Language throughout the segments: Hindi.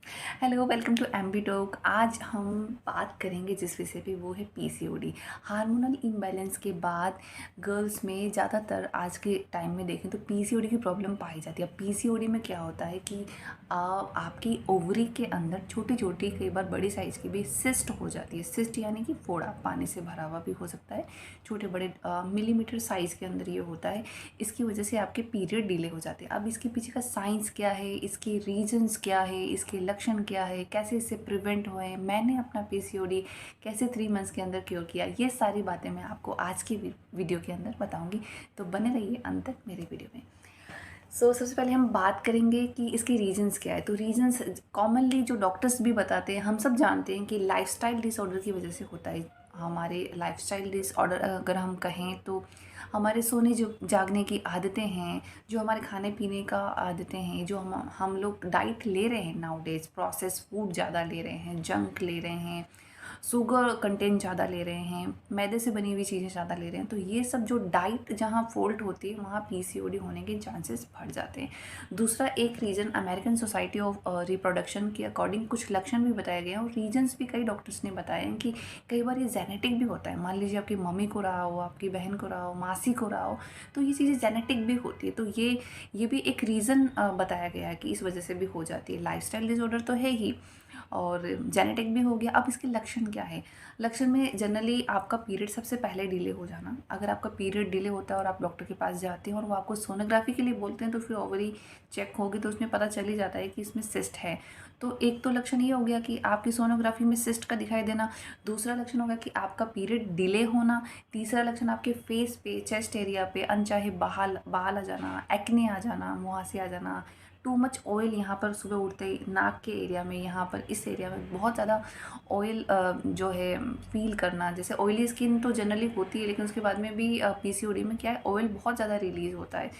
Hello, welcome to MB talk. आज हम बात करेंगे जिस विषय पे, वो है पीसीओडी। हार्मोनल इम्बैलेंस के बाद गर्ल्स में ज़्यादातर आज के टाइम में देखें तो पीसीओडी की प्रॉब्लम पाई जाती है। अब पीसीओडी में क्या होता है कि आपकी ओवरी के अंदर छोटी छोटी, कई बार बड़ी साइज़ की भी सिस्ट हो जाती है। सिस्ट यानी कि फोड़ा, पानी से भरा हुआ भी हो सकता है, छोटे बड़े मिलीमीटर साइज़ के अंदर ये होता है। इसकी वजह से आपके पीरियड डिले हो जाते हैं। अब इसके पीछे का साइंस क्या है, इसके रीजंस क्या है, इसके लक्षण क्या है, कैसे इससे प्रिवेंट हुए, मैंने अपना पीसीओडी कैसे 3 मंथ्स के अंदर क्योर किया, ये सारी बातें मैं आपको आज की वीडियो के अंदर बताऊंगी। तो बने रहिए अंत तक मेरे वीडियो में। सबसे पहले हम बात करेंगे कि इसके रीजंस क्या है। तो रीजंस कॉमनली जो डॉक्टर्स भी बताते हैं, हम सब जानते हैं कि लाइफस्टाइल डिसऑर्डर की वजह से होता है। हमारे लाइफस्टाइल डिसऑर्डर अगर हम कहें तो हमारे सोने जो जागने की आदतें हैं, जो हमारे खाने पीने का आदतें हैं, जो हम लोग डाइट ले रहे हैं नाउ डेज, प्रोसेस फूड ज़्यादा ले रहे हैं, जंक ले रहे हैं, शुगर कंटेंट ज़्यादा ले रहे हैं, मैदे से बनी हुई चीज़ें ज़्यादा ले रहे हैं, तो ये सब जो डाइट जहाँ फॉल्ट होती है वहाँ पीसीओडी होने के चांसेस बढ़ जाते हैं। दूसरा एक reason American society of reproduction के अकॉर्डिंग कुछ लक्षण भी बताए गए हैं, और रीजन्स भी कई डॉक्टर्स ने बताए हैं कि कई बार ये जेनेटिक भी होता है। मान लीजिए आपकी मम्मी को रहा हो, आपकी बहन को रहा हो, मासी को रहा हो, तो ये चीज़ें जेनेटिक भी होती है। तो ये भी एक रीज़न बताया गया है कि इस वजह से भी हो जाती है। लाइफस्टाइल डिसऑर्डर तो है ही, और जेनेटिक भी हो गया। अब इसके लक्षण क्या है? लक्षण में जनरली आपका पीरियड सबसे पहले डिले हो जाना। अगर आपका पीरियड डिले होता है और आप डॉक्टर के पास जाते हैं और वो आपको सोनोग्राफी के लिए बोलते हैं, तो फिर ओवरी चेक होगी तो उसमें पता चल ही जाता है कि इसमें सिस्ट है। तो एक तो लक्षण ये हो गया कि आपकी सोनोग्राफी में सिस्ट का दिखाई देना। दूसरा लक्षण होगा कि आपका पीरियड डिले होना। तीसरा लक्षण आपके फेस पे, चेस्ट एरिया पे अनचाहे बाल बाल आ जाना, एक्ने आ जाना, मुहासे आ जाना, टू मच ऑयल यहाँ पर सुबह उठते ही नाक के एरिया में, यहाँ पर इस एरिया में बहुत ज़्यादा ऑयल जो है फील करना। जैसे ऑयली स्किन तो जनरली होती है, लेकिन उसके बाद में भी पीसीओडी में क्या है, ऑयल बहुत ज़्यादा रिलीज़ होता है।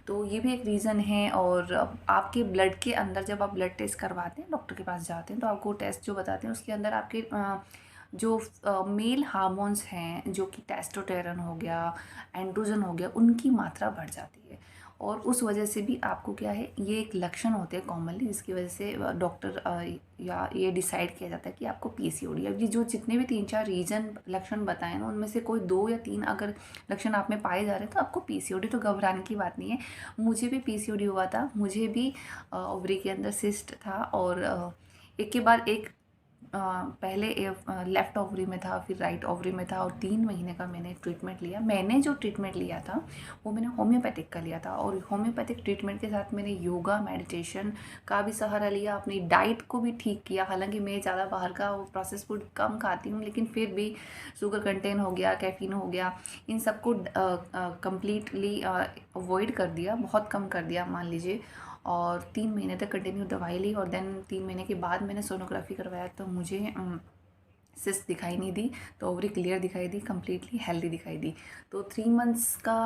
तो ये भी एक रीज़न है। और आपके ब्लड के अंदर जब आप ब्लड टेस्ट करवाते हैं, डॉक्टर के पास जाते हैं, तो आपको टेस्ट जो बताते हैं उसके अंदर आपके जो मेल हार्मोन्स हैं, जो कि टेस्टोस्टेरोन हो गया, एंड्रोजन हो गया, उनकी मात्रा बढ़ जाती है। और उस वजह से भी आपको क्या है, ये एक लक्षण होते हैं कॉमनली, जिसकी वजह से डॉक्टर या ये डिसाइड किया जाता है कि आपको पीसीओडी। अब ये जो जितने भी 3-4 रीजन लक्षण बताए ना, उनमें से कोई 2 या 3 अगर लक्षण आप में पाए जा रहे हैं तो आपको पीसीओडी। तो घबराने की बात नहीं है। मुझे भी पीसीओडी हुआ था। मुझे भी ओवरी के अंदर सिस्ट था, और एक के बाद एक पहले लेफ़्ट ओवरी में था, फिर राइट ओवरी में था, और 3 महीने का मैंने ट्रीटमेंट लिया। मैंने जो ट्रीटमेंट लिया था वो मैंने होम्योपैथिक का लिया था, और होम्योपैथिक ट्रीटमेंट के साथ मैंने योगा, मेडिटेशन का भी सहारा लिया, अपनी डाइट को भी ठीक किया। हालांकि मैं ज़्यादा बाहर का प्रोसेस फूड कम खाती हूँ, लेकिन फिर भी शुगर कंटेंट हो गया, कैफीन हो गया, इन सबको कम्प्लीटली अवॉइड कर दिया, बहुत कम कर दिया मान लीजिए। और 3 महीने तक कंटिन्यू दवाई ली, और देन 3 महीने के बाद मैंने सोनोग्राफी करवाया, तो मुझे सिस्ट दिखाई नहीं दी, तो ओवरी क्लियर दिखाई दी, कम्प्लीटली हेल्दी दिखाई दी। तो 3 मंथ्स का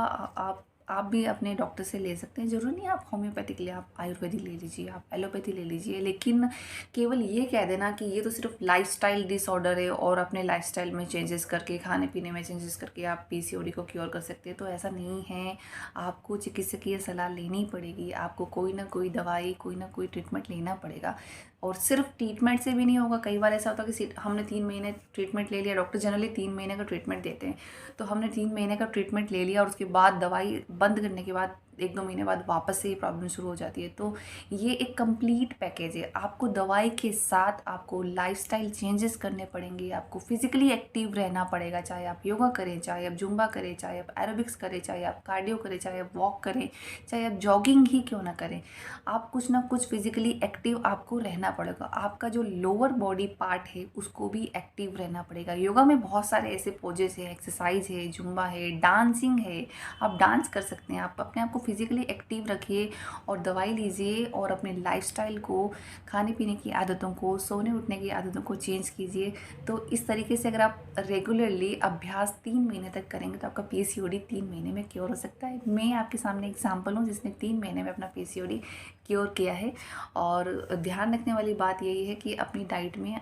आप भी अपने डॉक्टर से ले सकते हैं। ज़रूरी नहीं आप होम्योपैथिक ले, आप आयुर्वेदिक ले लीजिए, आप एलोपैथी ले लीजिए, लेकिन केवल ये कह देना कि ये तो सिर्फ लाइफस्टाइल डिसऑर्डर है और अपने लाइफस्टाइल में चेंजेस करके, खाने पीने में चेंजेस करके आप पीसीओडी को क्योर कर सकते हैं, तो ऐसा नहीं है। आपको चिकित्सकीय सलाह लेनी पड़ेगी, आपको कोई ना कोई दवाई, कोई ना कोई ट्रीटमेंट लेना पड़ेगा। और सिर्फ ट्रीटमेंट से भी नहीं होगा। कई बार ऐसा होता है कि हमने 3 महीने ट्रीटमेंट ले लिया, डॉक्टर जनरली 3 महीने का ट्रीटमेंट देते हैं, तो हमने 3 महीने का ट्रीटमेंट ले लिया और उसके बाद दवाई बंद करने के बाद 1-2 महीने बाद वापस से ये प्रॉब्लम शुरू हो जाती है। तो ये एक कंप्लीट पैकेज है। आपको दवाई के साथ आपको लाइफस्टाइल चेंजेस करने पड़ेंगे, आपको फिजिकली एक्टिव रहना पड़ेगा, चाहे आप योगा करें, चाहे आप जुम्बा करें, चाहे आप एरोबिक्स करें, चाहे आप कार्डियो करें, चाहे आप वॉक करें, चाहे आप जॉगिंग ही क्यों ना करें, आप कुछ ना कुछ फिजिकली एक्टिव आपको रहना पड़ेगा। आपका जो लोअर बॉडी पार्ट है उसको भी एक्टिव रहना पड़ेगा। योगा में बहुत सारे ऐसे पोजेस है, एक्सरसाइज है, जुम्बा है, डांसिंग है, आप डांस कर सकते हैं। आप अपने आप को फिजिकली एक्टिव रखिए और दवाई लीजिए, और अपने लाइफस्टाइल को, खाने पीने की आदतों को, सोने उठने की आदतों को चेंज कीजिए। तो इस तरीके से अगर आप रेगुलरली अभ्यास 3 महीने तक करेंगे तो आपका पीसीओडी 3 महीने में क्योर हो सकता है। मैं आपके सामने एग्जाम्पल हूँ जिसने 3 महीने में अपना पीसीओडी क्योर किया है। और ध्यान रखने वाली बात यही है कि अपनी डाइट में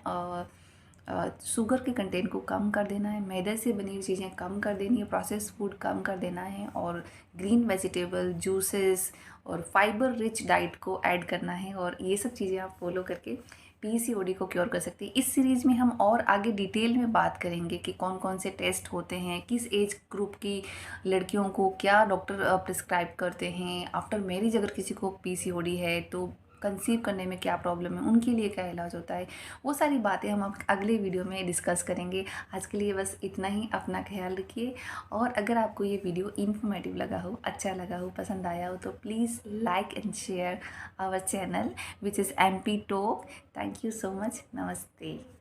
शुगर के कंटेंट को कम कर देना है, मैदे से बनी हुई चीज़ें कम कर देनी है, प्रोसेस फूड कम कर देना है और ग्रीन वेजिटेबल जूसेस और फाइबर रिच डाइट को ऐड करना है। और ये सब चीज़ें आप फॉलो करके पीसीओडी को क्योर कर सकते हैं। इस सीरीज़ में हम और आगे डिटेल में बात करेंगे कि कौन कौन से टेस्ट होते हैं, किस एज ग्रुप की लड़कियों को क्या डॉक्टर प्रिस्क्राइब करते हैं, आफ्टर मैरिज अगर किसी को पीसीओडी है तो कंसीव करने में क्या प्रॉब्लम है, उनके लिए क्या इलाज होता है। वो सारी बातें हम अब अगले वीडियो में डिस्कस करेंगे। आज के लिए बस इतना ही। अपना ख्याल रखिए और अगर आपको ये वीडियो इन्फॉर्मेटिव लगा हो, अच्छा लगा हो, पसंद आया हो तो please like and share our channel which is MP Talk। Thank you so much. नमस्ते।